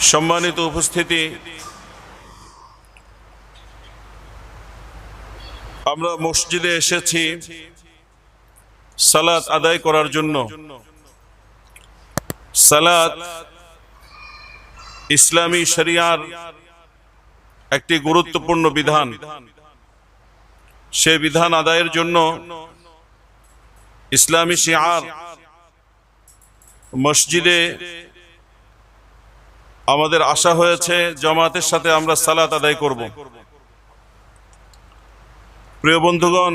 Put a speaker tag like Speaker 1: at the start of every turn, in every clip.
Speaker 1: সম্মানিত উপস্থিতি, আমরা মসজিদে এসেছি সালাত আদায় করার জন্য। সালাত ইসলামী শরিয়ার একটি গুরুত্বপূর্ণ বিধান। সে বিধান আদায়ের জন্য ইসলামী শিআর মসজিদে আমাদের আশা হয়েছে, জামাতের সাথে আমরা সালাত আদায় করব। প্রিয় বন্ধুগণ,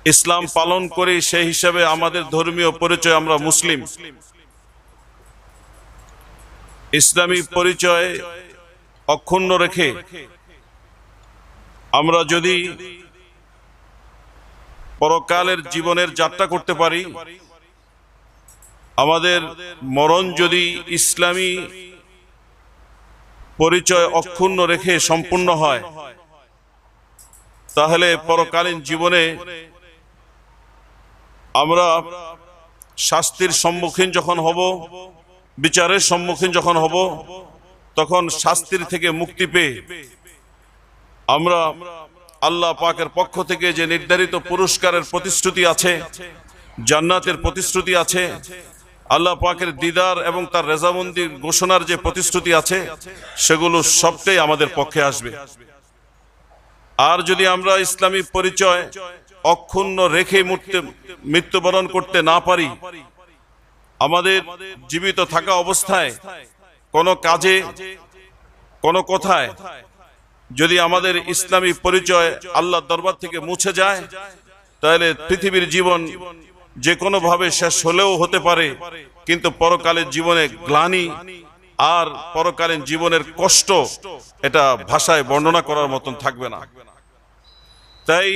Speaker 1: ইসলাম পালন করি, সেই হিসাবে আমাদের ধর্মীয় পরিচয় আমরা মুসলিম। ইসলামী পরিচয় অক্ষুণ্ণ রেখে আমরা যদি পরকালের জীবনের যাত্রা করতে পারি, আমাদের মরণ যদি ইসলামী পরিচয় অক্ষুণ্ণ রেখে সম্পূর্ণ হয়, তাহলে পরকালীন জীবনে আমরা শাস্তির সম্মুখীন যখন হব, বিচারের সম্মুখীন যখন হব, তখন শাস্তির থেকে মুক্তি পেয়ে আমরা আল্লাহ পাকের পক্ষ থেকে যে নির্ধারিত পুরস্কারের প্রতিশ্রুতি আছে, জান্নাতের প্রতিশ্রুতি আছে, আল্লাহ পাকের দিদার এবং তার রেজামন্দির ঘোষণার যে প্রতিশ্রুতি আছে, সেগুলো সবটাই আমাদের পক্ষে আসবে। আর যদি আমরা ইসলামী পরিচয় অক্ষুণ্ণ রেখে মৃত্যুবরণ করতে না পারি, আমাদের জীবিত থাকা অবস্থায় কোনো কাজে, কোনো কথায় যদি আমাদের ইসলামী পরিচয় আল্লাহর দরবার থেকে মুছে যায়, তাহলে পৃথিবীর জীবন যে কোনো ভাবে শেষ হলেও হতে পারে, কিন্তু পরকালের জীবনে গ্লানি আর পরকালীন জীবনের কষ্ট, এটা ভাষায় বর্ণনা করার মতন থাকবে না। তাই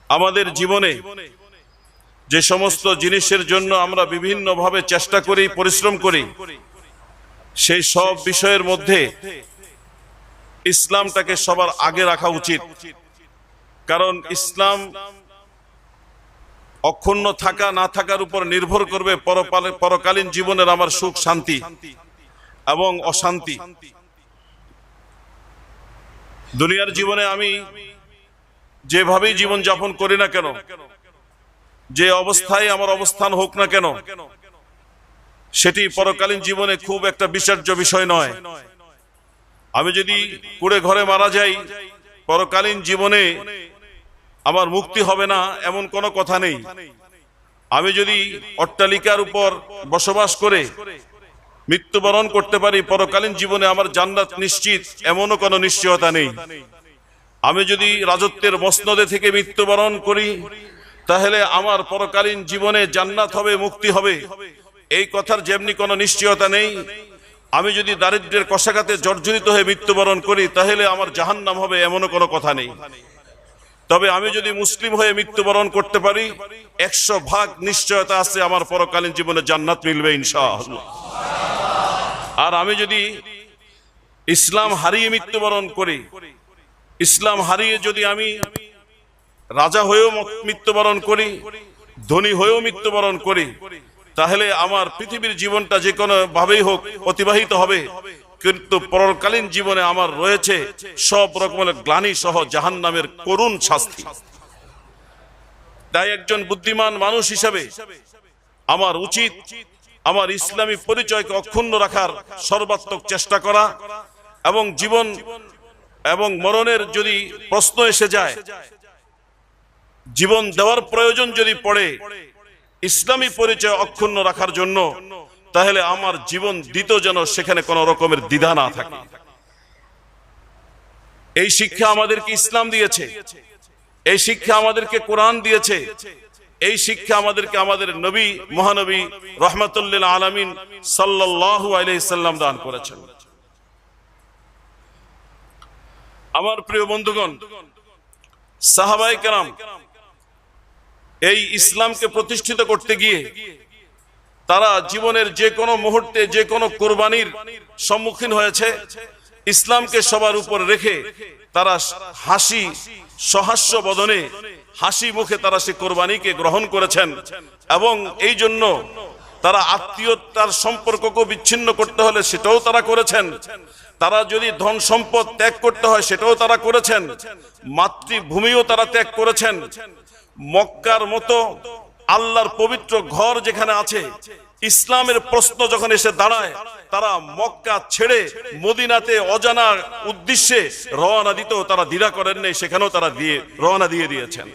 Speaker 1: আমাদের জীবনে যে সমস্ত জিনিসের জন্য আমরা বিভিন্নভাবে চেষ্টা করি, পরিশ্রম করি, সেই সব বিষয়ের মধ্যে ইসলামটাকে সবার আগে রাখা উচিত। কারণ ইসলাম অক্ষুণ্ণ থাকা না থাকার উপর নির্ভর করবে পরকালীন জীবনের আমার সুখ, শান্তি এবং অশান্তি। দুনিয়ার জীবনে আমি যেভাবেই জীবন যাপন করি না কেন, যে অবস্থায় আমার অবস্থান হোক না কেন, সেটি পরকালীন জীবনে খুব একটা বিচার্য বিষয় নয়। আমি যদি কুড়ে ঘরে মারা যাই, পরকালীন জীবনে আমার মুক্তি হবে না এমন কোনো কথা নেই। আমি যদি অট্টালিকার উপর বসবাস করে মৃত্যুবরণ করতে পারি, পরকালীন জীবনে আমার জান্নাত নিশ্চিত এমনও কোনো নিশ্চয়তা নেই। আমি যদি রাজত্বের মসনদে থেকে মৃত্যুবরণ করি, তাহলে আমার পরকালীন জীবনে জান্নাত হবে, মুক্তি হবে, এই কথার যেমনি কোনো নিশ্চয়তা নেই। আমি যদি দারিদ্র্যের কষাঘাতে জর্জরিত হয়ে মৃত্যুবরণ করি, তাহলে আমার জাহান্নাম হবে এমনও কোনো কথা নেই। তবে আমি যদি মুসলিম হয়ে মৃত্যুবরণ করতে পারি, 100% নিশ্চয়তা আছে আমার পরকালীন জীবনে জান্নাত মিলবে ইনশাআল্লাহ। আর আমি যদি ইসলাম হারিয়ে মৃত্যুবরণ করি, ইসলাম হারিয়ে যদি আমি রাজা হয়েও মৃত্যুবরণ করি, ধনী হয়েও মৃত্যুবরণ করি, তাহলে আমার পৃথিবীর জীবনটা যে কোনো ভাবেই হোক অতিবাহিত হবে, কিন্তু পরকালীন জীবনে আমার রয়েছে সব রকমের গ্লানি সহ জাহান্নামের করুণ শাস্তি। তাই একজন বুদ্ধিমান মানুষ হিসেবে আমার উচিত আমার ইসলামী পরিচয়কে অক্ষুণ্ণ রাখার সর্বাত্মক চেষ্টা করা, এবং জীবন এবং মরণের যদি প্রশ্ন এসে যায়, জীবন দেওয়ার প্রয়োজন যদি পড়ে ইসলামী পরিচয় অক্ষুণ্ণ রাখার জন্য, তাহলে আমার জীবন দিত যেন সেখানে কোন রকমের দ্বিধা না থাকে। এই শিক্ষা আমাদেরকে ইসলাম দিয়েছে, এই শিক্ষা আমাদেরকে কোরআন দিয়েছে, এই শিক্ষা আমাদেরকে আমাদের নবী, মহানবী রাহমাতুল আলামিন সাল্লাল্লাহু আলাইহি সাল্লাম দান করেছেন। আমার প্রিয় বন্ধুগণ, সাহাবায়ে কেরাম এই ইসলামকে প্রতিষ্ঠিত করতে গিয়ে তারা জীবনের যে কোনো মুহূর্তে যে কোনো কুরবানির সম্মুখীন হয়েছে। ইসলামকে সবার উপর রেখে তারা হাসি সহাস্য বদনে, হাসি মুখে তারা সে কুরবানিকে গ্রহণ করেছেন, এবং এই জন্য তারা আত্মীয়তার সম্পর্ককে বিচ্ছিন্ন করতে হলে সেটাও তারা করেছেন, তারা যদি ধন সম্পদ ত্যাগ করতে হয় সেটাও তারা করেছেন, মাতৃভূমিও তারা ত্যাগ করেছেন। মক্কার মতো আল্লাহর পবিত্র ঘর যেখানে আছে, ইসলামের প্রশ্ন যখন এসে দাঁড়ায়, তারা মক্কা ছেড়ে মদিনাতে অজানা উদ্দেশ্যে রওনা দিতেও তারা দ্বিধা করেন নাই, সেখানেও তারা রওনা দিয়ে দিয়েছেন।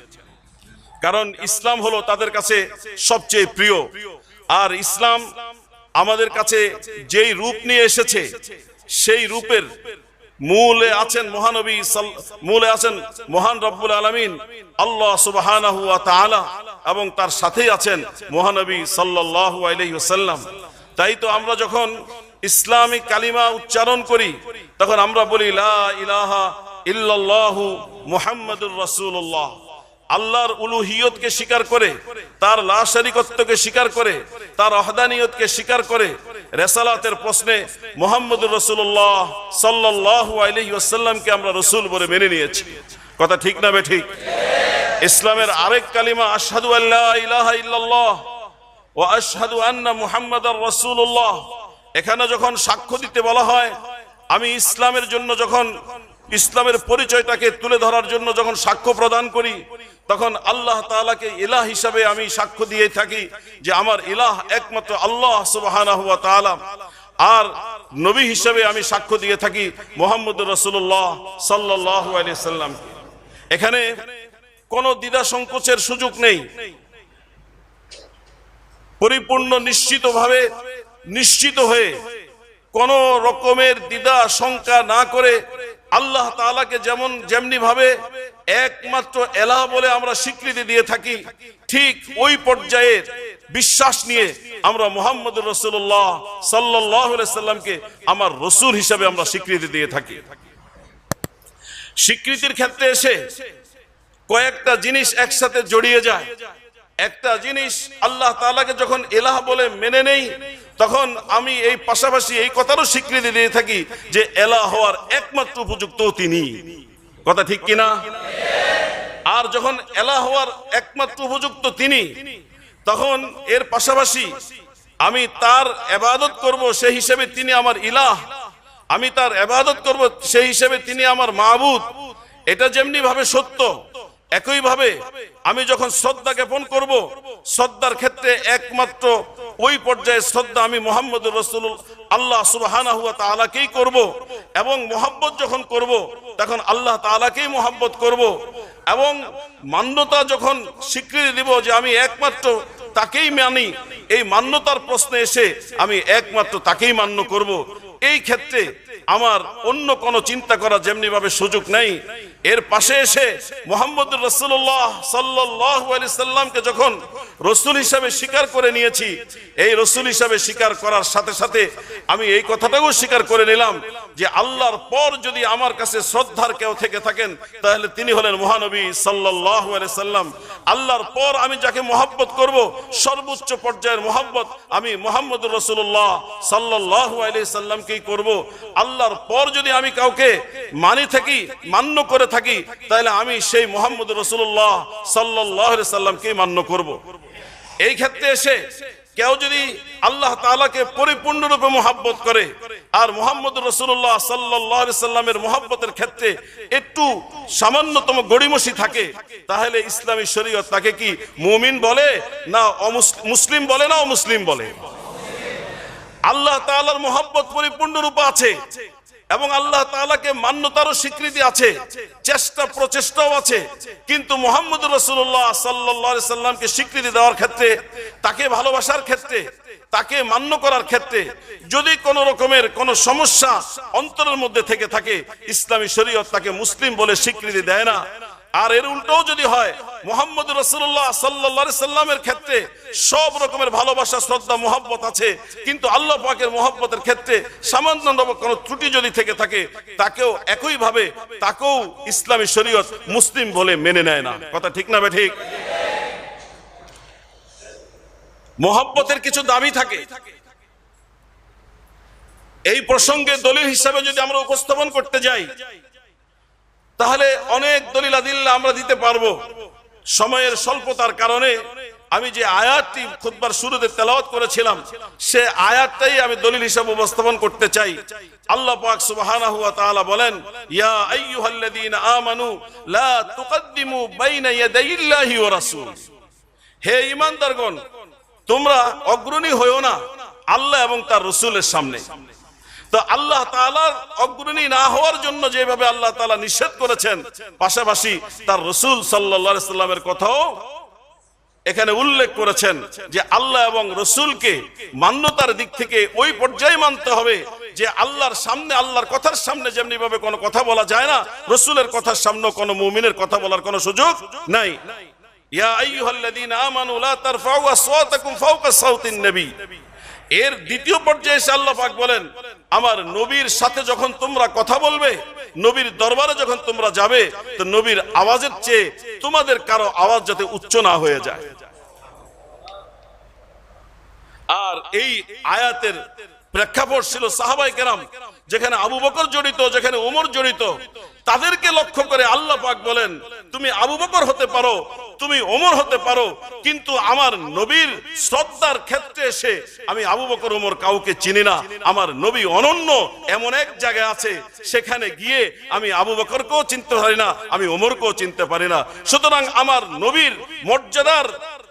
Speaker 1: কারণ ইসলাম হলো তাদের কাছে সবচেয়ে প্রিয়। আর ইসলাম আমাদের কাছে যেই রূপ নিয়ে এসেছে, সেই রূপের মূলে আছেন মহানবী, মূলে আছেন মহান রব্বুল আলামিন আল্লাহ সুবহানাহু ওয়া তাআলা, এবং তার সাথেই আছেন মহানবী সাল্লাল্লাহু আলাইহি ওয়াসাল্লাম। তাই তো আমরা যখন ইসলামী কালিমা উচ্চারণ করি তখন আমরা বলি লা ইলাহা ইল্লাল্লাহু মুহাম্মাদুর রাসূলুল্লাহ। আল্লাহর উলুহিয়তকে স্বীকার করে, তার লা শারীকত্বকে স্বীকার করে, তার ওয়াহদানিয়তকে স্বীকার করে রিসালাতের প্রশ্নে মুহাম্মদুর রাসূলুল্লাহ সাল্লাল্লাহু আলাইহি ওয়াসাল্লামকে আমরা রাসূল বলে মেনে নিয়েছি। কথা ঠিক না বেঠিক? ইসলামের আরেক কালিমা আশহাদু আল্লা ইলাহা ইল্লাল্লাহ ওয়া আশহাদু আন্না মুহাম্মাদার রাসূলুল্লাহ। এখানে যখন সাক্ষ্য দিতে বলা হয়, আমি ইসলামের জন্য যখন ইসলামের পরিচয়টাকে তুলে ধরার জন্য যখন সাক্ষ্য প্রদান করি, তখন আল্লাহ তাআলাকে ইলাহ হিসাবে আমি সাক্ষ্য দিয়ে থাকি যে আমার ইলাহ একমাত্র আল্লাহ সুবহানাহু ওয়া তাআলা। আর নবী হিসাবে আমি সাক্ষ্য দিয়ে থাকি মুহাম্মদুর রাসূলুল্লাহ সাল্লাল্লাহু আলাইহি সাল্লাম। এখানে কোনো দ্বিধা সংকোচের সুযোগ নেই। পরিপূর্ণ নিশ্চিতভাবে নিশ্চিত হয়ে কোন রকমের দ্বিধা শঙ্কা না করে আল্লাহ তাআলাকে যেমনি ভাবে একমাত্র এলাহ বলে আমরা স্বীকৃতি দিয়ে থাকি, ঠিক ওই পর্যায়ের বিশ্বাস নিয়ে আমরা মুহাম্মদুর রাসূলুল্লাহ সাল্লাল্লাহু আলাইহি সাল্লামকে আমার রাসূল হিসেবে আমরা স্বীকৃতি দিয়ে থাকি। স্বীকৃতির ক্ষেত্রে এসে কয়েকটা জিনিস একসাথে জড়িয়ে যায়। একটা জিনিস, আল্লাহ তাআলাকে যখন ইলাহ বলে মেনে নেই, তখন আমি এই পাশাপাশি এই কথারও স্বীকৃতি দিয়ে থাকি যে এলাহ হওয়ার একমাত্র উপযুক্ত তিনি। কথা ঠিক কিনা? আর যখন এলাহ হওয়ার একমাত্র উপযুক্ত তিনি, তখন এর পাশাপাশি আমি তার ইবাদত করব, সেই হিসেবে তিনি আমার ইলাহ। আমি তার ইবাদত করব, সেই হিসেবে তিনি আমার মাবুদ। এটা যেমনি ভাবে সত্য, একই ভাবে আমি যখন শ্রদ্ধা জ্ঞাপন করব, শ্রদ্ধার ক্ষেত্রে একমাত্র ওই পর্যায়ে শ্রদ্ধা আমি মুহাম্মদুর রাসূলুল্লাহ আল্লাহ সুবহানাহু ওয়া তাআলাকেই করব। এবং মুহাব্বত যখন করব, তখন আল্লাহ তাআলাকেই মুহাব্বত করব। এবং মান্যতা যখন স্বীকৃতি দিব যে আমি একমাত্র তাকেই মানি, এই মান্যতার প্রশ্নে এসে আমি একমাত্র তাকেই মান্য করব। এই ক্ষেত্রে আমার অন্য কোনো চিন্তা করা যেমনি ভাবে সুযোগ নেই। এর পাশে এসে মুহাম্মদুর রাসূলুল্লাহ সাল্লাল্লাহু আলাইহি সাল্লামকে যখন রাসূল হিসেবে স্বীকার করে নিয়েছি, এই রাসূল হিসেবে স্বীকার করার সাথে সাথে আমি এই কথাটাও স্বীকার করে নিলাম যে আল্লাহর পর যদি আমার কাছে শ্রদ্ধার কেউ থেকে থাকেন, তাহলে তিনি হলেন মহানবী সাল্লাল্লাহু আলাইহি সাল্লাম। আল্লাহর পর আমি যাকে মহব্বত করব, সর্বোচ্চ পর্যায়ের মহব্বত আমি মুহাম্মদুর রাসূলুল্লাহ সাল্লাল্লাহু আলাইহি সাল্লামকেই করব। আল্লাহর পর যদি আমি কাউকে মান্য করে থাকি, তাহলে আমি সেই মুহাম্মদুর রাসূলুল্লাহ সাল্লাল্লাহু আলাইহি সাল্লামকেই মান্য করব। এই ক্ষেত্রে এসে কেউ যদি আল্লাহ তাআলাকে পরিপূর্ণরূপে মহব্বত করে আর মুহাম্মদুর রাসূলুল্লাহ সাল্লাল্লাহু আলাইহি সাল্লামের মহব্বতের ক্ষেত্রে একটু সামান্যতম গড়িমসি থাকে, তাহলে ইসলামী শরীয়ত তাকে কি মুমিন বলে না মুসলিম বলে না অমুসলিম বলে? আল্লাহ তাআলার মহব্বত পরিপূর্ণ রূপে আছে এবং আল্লাহ তাআলাকে মান্যতারও স্বীকৃতি আছে, প্রচেষ্টাও আছে, কিন্তু মুহাম্মদুর রাসূলুল্লাহ সাল্লাল্লাহু আলাইহি সাল্লামকে স্বীকৃতি দেওয়ার ক্ষেত্রে, তাকে ভালোবাসার ক্ষেত্রে, তাকে মান্য করার ক্ষেত্রে যদি কোন রকমের কোন সমস্যা অন্তরের মধ্যে থেকে থাকে, ইসলামী শরীয়ত তাকে মুসলিম বলে স্বীকৃতি দেয় না। আর এর উল্টোও যদি হয়, মুহাম্মদুর রাসূলুল্লাহ সাল্লাল্লাহু আলাইহি সাল্লামের ক্ষেত্রে সব রকমের ভালোবাসা, শ্রদ্ধা, মুহাব্বত আছে, কিন্তু আল্লাহ পাকের মুহাব্বতের ক্ষেত্রে সামান্য কোনো ত্রুটি যদি থেকে থাকে, তাকেও একই ভাবে তাকেও ইসলামী শরীয়ত মুসলিম বলে মেনে নেয় না। কথা ঠিক না বেঠিক? মুহাব্বতের কিছু দাবি থাকে। এই প্রসঙ্গে দলিল হিসাবে যদি আমরা উপস্থাপন করতে যাই, তাহলে অনেক দলিল আদিল্লা আমরা দিতে পারবো। সময়ের স্বল্পতার কারণে আমি যে আয়াতটি খুতবার শুরুতে তেলাওয়াত করেছিলাম সে আয়াতটাই আমি দলিল হিসেবে উপস্থাপন করতে চাই। আল্লাহ পাক সুবহানাহু ওয়া তাআলা বলেন, ইয়া আইয়ুহাল্লাযীনা আমানু লা তুকদ্দিমু বাইনা ইয়াদাইল্লাহি ওয়া রাসূল। হে ঈমানদারগণ, তোমরা অগ্রণী হয়ো না আল্লাহ এবং তার রাসূলের সামনে। তো আল্লাহ তাআলার অগ্রণী না হওয়ার জন্য যেভাবে আল্লাহ তাআলা নিষেধ করেছেন, পাশাপাশি তার রাসূল সাল্লাল্লাহু আলাইহি সাল্লামের কথাও এখানে উল্লেখ করেছেন যে আল্লাহ এবং রাসূলকে মান্যতার দিক থেকে ওই পর্যায়ে মানতে হবে যে আল্লাহর সামনে, আল্লাহর কথার সামনে যেমনি ভাবে কোনো কথা বলা যায় না, রাসূলের কথার সামনে কোনো মুমিনের কথা বলার কোনো সুযোগ নাই। ইয়া আইয়ুহাল্লাযীনা আমানু লা তারফাউ আসওয়াতাকুম ফাওকা সাওতিন নবী। এর দ্বিতীয় পর্যায়ে এসে আল্লাহ পাক বলেন, আমার নবীর সাথে যখন তোমরা কথা বলবে, নবীর দরবারে যখন তোমরা যাবে, তো নবীর আওয়াজের চেয়ে তোমাদের কারো আওয়াজ যাতে উচ্চ না হয়ে যায়। আর এই আয়াতের প্রেক্ষাপট ছিল সাহাবায়ে কেরাম, যেখানে আবু বকর জড়িত, যেখানে ওমর জড়িত, তাদেরকে লক্ষ্য করে আল্লাহ পাক বলেন, তুমি আবু বকর হতে পারো, তুমি ওমর হতে পারো, কিন্তু আমার নবীর শ্রদ্ধার ক্ষেত্রে এসে আমি আবু বকর ওমর কাউকে চিনি না। আমার নবী অনন্য এমন এক জায়গায় আছে, সেখানে গিয়ে আমি আবু বকরকেও চিনতে পারি না, আমি ওমরকেও চিনতে পারি না। সুতরাং আমার নবীর মর্যাদার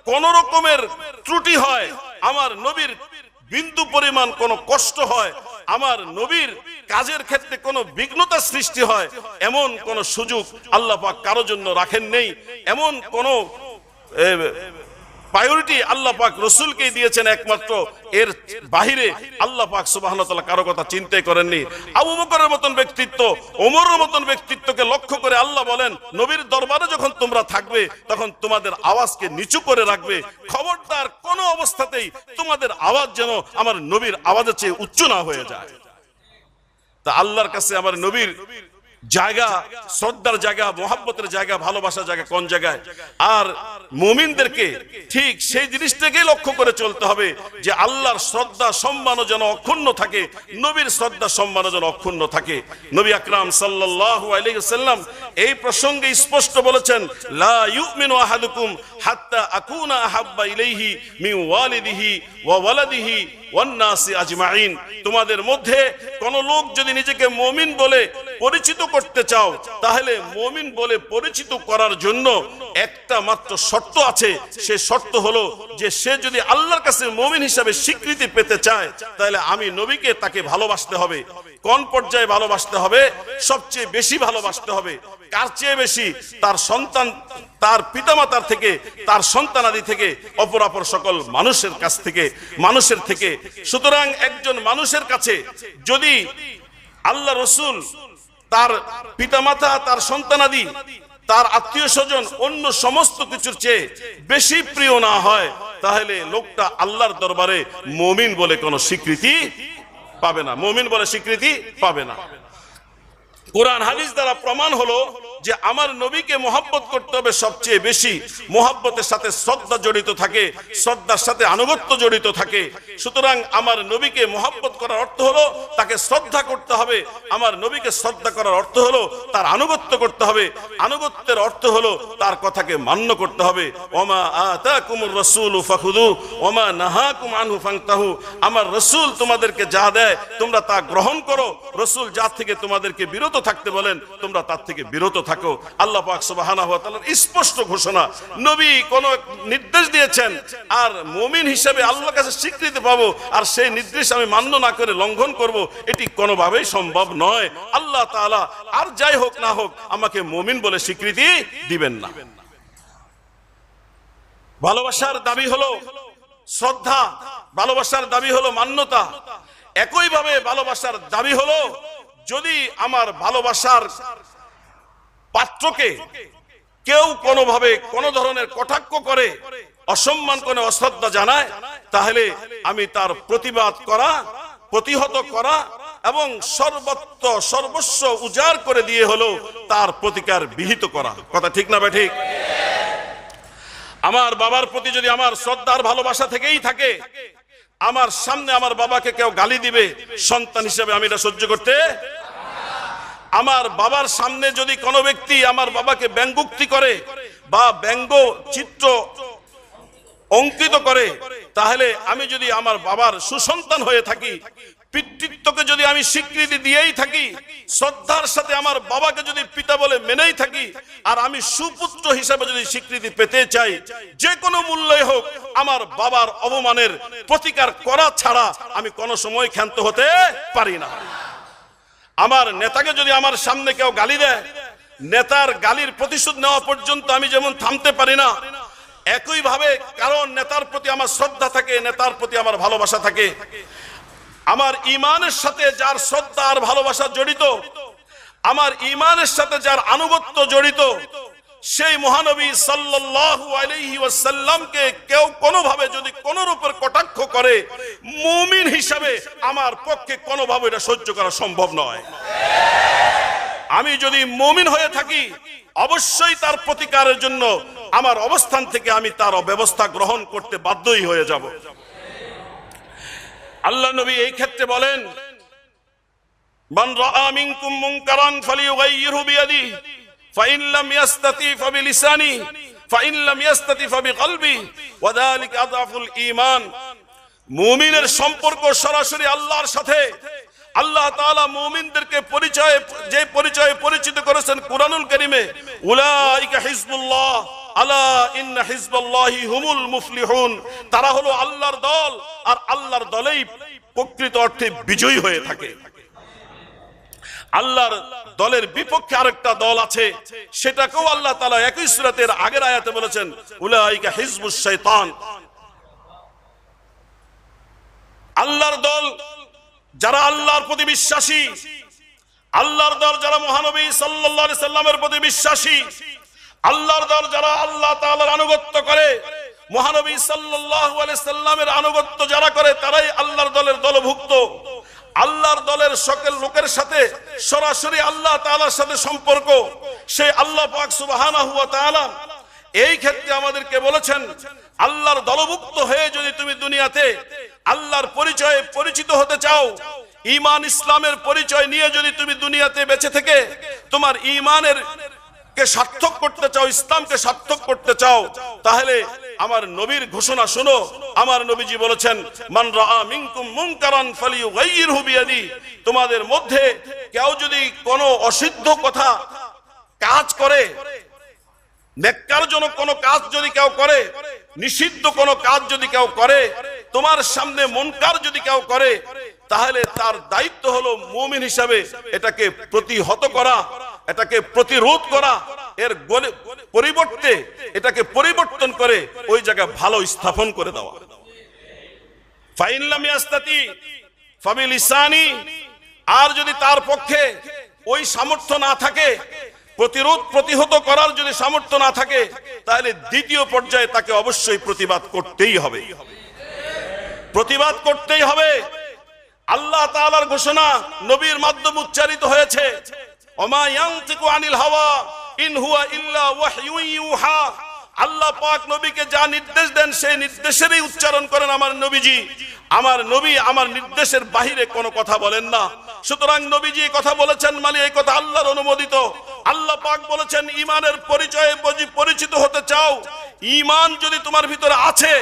Speaker 1: কোন রকমের ত্রুটি হয়, আমার নবীর বিন্দু পরিমাণ কোনো কষ্ট হয়, আমার নবীর কাজের ক্ষেত্রে কোনো বিঘ্নতা সৃষ্টি হয়, এমন কোন সুযোগ আল্লাহ পাক কারোর জন্য রাখেন নেই। এমন কোন প্রায়োরিটি আল্লাহ পাক রাসূলকে দিয়েছেন একমাত্র, এর বাহিরে আল্লাহ পাক সুবহানাহু ওয়া তাআলা কারো কথা চিন্তাই করেননি। আবু বকরের মতন ব্যক্তিত্ব, ওমরের মতন ব্যক্তিত্বকে লক্ষ্য করে আল্লাহ বলেন, নবীর দরবারে যখন তোমরা থাকবে তখন তোমাদের আওয়াজকে নিচু করে রাখবে, খবরদার কোনো অবস্থাতেই তোমাদের আওয়াজ যেন আমার নবীর আওয়াজের চেয়ে উচ্চ না হয়ে যায়। তা আল্লাহর কাছে আমার নবীর জায়গা, শ্রদ্ধার জায়গা, মোহাব্বতের জায়গা, ভালোবাসার জায়গা কোন জায়গায়? আর মুমিনদেরকে ঠিক সেই জিনিসটাকেই লক্ষ্য করে চলতে হবে যে আল্লাহর শ্রদ্ধা সম্মানও যেন অক্ষুণ্ণ থাকে, নবীর শ্রদ্ধা সম্মানও যেন অক্ষুণ্ণ থাকে। নবী আকরাম সাল্লাল্লাহু আলাইহি ওয়াসাল্লাম এই প্রসঙ্গে স্পষ্ট বলেছেন, লা ইউমিনু আহাদুকুম হাত্তা আকুনা আহাব্বা ইলাইহি মিন ওয়ালিদিহি ওয়া ওয়ালাদিহি ওয়ান নাসি আজমাইন। তোমাদের মধ্যে কোন লোক যদি নিজেকে মুমিন বলে পরিচিত করতে চাও, তাহলে মুমিন বলে পরিচিত করার জন্য একটা মাত্র শর্ত আছে। সেই শর্ত হলো যে সে যদি আল্লাহর কাছে মুমিন হিসাবে স্বীকৃতি পেতে চায়, তাহলে আমি নবীকে তাকে ভালোবাসতে হবে। কোন পর্যায়ে ভালোবাসতে হবে? সবচেয়ে বেশি ভালোবাসতে হবে। কার চেয়ে বেশি? তার সন্তান, তার পিতামাতার থেকে, তার সন্তানাদি থেকে, অপরাপর সকল মানুষের কাছ থেকে, মানুষের থেকে। সুতরাং একজন মানুষের কাছে যদি আল্লাহ রাসূল, তার পিতামাতা, তার সন্তানাদি, তার আত্মীয় স্বজন অন্য সমস্ত কিছুর চেয়ে বেশি প্রিয় না হয়, তাহলে লোকটা আল্লাহর দরবারে মুমিন বলে কোনো স্বীকৃতি পাবে না, মুমিন বলে স্বীকৃতি পাবে না। কোরআন হাদিস দ্বারা প্রমাণ হলো যে আমার নবীকে মহব্বত করতে হবে সবচেয়ে বেশি। মহব্বতের সাথে শ্রদ্ধা জড়িত থাকে, শ্রদ্ধার সাথে আনুগত্য জড়িত থাকে। সুতরাং আমার নবীকে মহব্বত করার অর্থ হলো তাকে শ্রদ্ধা করতে হবে। আমার নবীকে শ্রদ্ধা করার অর্থ হলো তার আনুগত্য করতে হবে। আনুগত্যের অর্থ হলো তার কথাকে মান্য করতে হবে। ওমা আতাকুমুর রাসূলু ফাখুযু ওমা নাহাকুম আনহু ফান্তাহু। আমার রাসূল তোমাদেরকে যা দেয় তোমরা তা গ্রহণ করো, রাসূল যা থেকে তোমাদেরকে বিরত থাকতে বলেন তোমরা তার থেকে বিরত থাকো। আল্লাহ পাক সুবহানাহু ওয়া তাআলার স্পষ্ট ঘোষণা। নবী কোন নির্দেশ দিয়েছেন আর মুমিন হিসেবে আল্লাহর কাছে স্বীকৃতি পাবো, আর সেই নির্দেশ আমি মান্য না করে লঙ্ঘন করব, এটি কোনোভাবেই সম্ভব নয়। আল্লাহ তাআলা আর যাই হোক না হোক আমাকে মুমিন বলে স্বীকৃতি দিবেন না। ভালোবাসার দাবি হলো শ্রদ্ধা, ভালোবাসার দাবি হলো মান্যতা। একইভাবে ভালোবাসার দাবি হলো যদি আমার ভালোবাসার পাত্রকে কেউ কোনোভাবে কোনো ধরনের কটাক্ষ করে, অসম্মান করে, অশ্রদ্ধা জানায়, তাহলে আমি তার প্রতিবাদ করা, প্রতিহত করা এবং সর্বস্ব উজাড় করে দিয়ে হলো তার প্রতিকার বিহিত করা। কথা ঠিক না ঠিক? আমার বাবার প্রতি যদি আমার শ্রদ্ধার ভালোবাসা থেকেই থাকে, আমার সামনে আমার বাবাকে কেউ গালি দিবে, সন্তান হিসেবে আমি এটা সহ্য করতে। আমার বাবার সামনে যদি কোনো ব্যক্তি আমার বাবাকে ব্যঙ্গোক্তি করে বা ব্যঙ্গ চিত্র অঙ্কিত করে, তাহলে আমি যদি আমার বাবার সুসন্তান হয়ে থাকি, পিতৃত্বকে যদি আমি স্বীকৃতি দিয়েই থাকি, শ্রদ্ধার সাথে আমার বাবাকে যদি পিতা বলে মেনেই থাকি, আর আমি সুপুত্র হিসাবে যদি স্বীকৃতি পেতে চাই, যে কোনো মূল্যে হোক আমার বাবার অপমানের প্রতিকার করা ছাড়া আমি কোনো সময় ক্ষান্ত হতে পারি না। আমার নেতাকে যদি আমার সামনে কেউ গালি দেয়, নেতার গালির প্রতিশোধ নেওয়া পর্যন্ত আমি যেমন থামতে পারি না, একই ভাবে কারণ নেতার প্রতি আমার শ্রদ্ধা থাকে, নেতার প্রতি আমার ভালোবাসা থাকে, আমার ঈমানের সাথে যার শ্রদ্ধা আর ভালোবাসা জড়িত, আমার ঈমানের সাথে যার আনুগত্য জড়িত, সেই মহানবী সাল্লাল্লাহু আলাইহি ওয়াসাল্লামকে কেউ কোনোভাবে যদি কোন রূপের কটাক্ষ করে, মুমিন হিসাবে আমার পক্ষে কোনোভাবে এটা সহ্য করা সম্ভব নয়। আমি যদি মুমিন হয়ে থাকি, অবশ্যই তার প্রতিকারের জন্য আমার অবস্থান থেকে আমি তার ব্যবস্থা গ্রহণ করতে বাধ্যই হয়ে যাব। আল্লাহ নবী এই ক্ষেত্রে বলেন, মান রাআ মিনকুম মুনকারান ফালিয়ুগাইয়িরহু বিয়াদিহি ফাইন লাম ইয়াস্তাতি ফাবিলিসানিহি ফাইন লাম ইয়াস্তাতি ফাবিকলবিহি ওয়া যালিকা আযআফুল ঈমান। মুমিনের সম্পর্ক সরাসরি আল্লাহর সাথে। আল্লাহ তাআলা মুমিনদেরকে যে পরিচয়ে পরিচিত করেছেন কুরআনুল কারীমে, উলাইকা হিজবুল্লাহ আলা ইন্না হিজবাল্লাহি হুমুল মুফলিহুন। তারা হলো আল্লাহর দল, আর আল্লাহর দলেই প্রকৃত অর্থে বিজয়ী হয়ে থাকে। আল্লাহর দলের বিপক্ষে আরেকটা দল আছে, সেটাকেও আল্লাহ তাআলা একই সূরাতের আগের আয়াতে বলেছেন, উলাইকা হিজবুশ শাইতান। আল্লাহর দল যারা আল্লাহর প্রতি বিশ্বাসী, আল্লাহর দল যারা মহানবী সাল্লাল্লাহু আলাইহি সাল্লামের প্রতি বিশ্বাসী, আল্লাহর দল যারা আল্লাহ তাআলার আনুগত্য করে, মহানবী সাল্লাল্লাহু আলাইহি সাল্লামের আনুগত্য যারা করে, তারাই আল্লাহর দলের দলভুক্ত। আল্লাহর দলের সকল লোকের সাথে সরাসরি আল্লাহ তাআলার সাথে সম্পর্ক। সেই আল্লাহ পাক সুবহানাহু ওয়া তাআলা এই ক্ষেত্রে আমাদেরকে বলেছেন, আল্লাহর দলভুক্ত হয়ে যদি তুমি দুনিয়াতে আল্লাহর পরিচয়ে পরিচিত হতে চাও, ঈমান ইসলামের পরিচয় নিয়ে যদি তুমি দুনিয়াতে বেঁচে থেকে তোমার ঈমানের কে সার্থক করতে চাও, ইসলামকে সার্থক করতে চাও, তাহলে আমার নবীর ঘোষণা শুনো। আমার নবীজি বলেছেন, মান রাআ মিনকুম মুনকারান ফালিয়ুগাইয়িরহু বিয়াদিহি। তোমাদের মধ্যে কেউ যদি কোনো অসিদ্ধ কথা কাজ করে, নেককারজনক কোনো কাজ যদি কেউ করে, নিষিদ্ধ কোনো কাজ যদি কেউ করে, তোমার সামনে মুনকার যদি কেউ করে, তাহলে তার দায়িত্ব হলো মুমিন হিসাবে এটাকে প্রতিহত করা, এটাকে প্রতিরোধ করা, এর পরিবর্তে এটাকে পরিবর্তন করে ওই জায়গায় ভালো স্থাপন করে দেওয়া। ফাইন লাম ইয়াস্তাতি ফাবিলিসানি। আর যদি তার পক্ষে ওই সামর্থ্য না থাকে, প্রতিহত করার যদি সামর্থ্য না থাকে, তাহলে দ্বিতীয় পর্যায়ে তাকে অবশ্যই প্রতিবাদ করতেই হবে, প্রতিবাদ করতেই হবে। আল্লাহ তাআলার ঘোষণা নবীর মাধ্যমে উচ্চারিত হয়েছে, ওমা ইয়ানতিকু আনিল হাওয়া ইন হুয়া ইল্লা ওয়াহয়ুন ইউহা। আল্লাহ পাক নবীকে যা নির্দেশ দেন সেই নির্দেশেরই উচ্চারণ করেন আমার নবীজি। আমার নবী আমার নির্দেশের বাহিরে কোনো কথা বলেন না। সুতরাং নবীজি কথা বলেছেন মানে এই কথা আল্লাহর অনুমোদিত। আল্লাহ পাক বলেছেন, ঈমানের পরিচয়ে পরিচিত হতে চাও, ঈমান যদি তোমার ভিতরে আছে,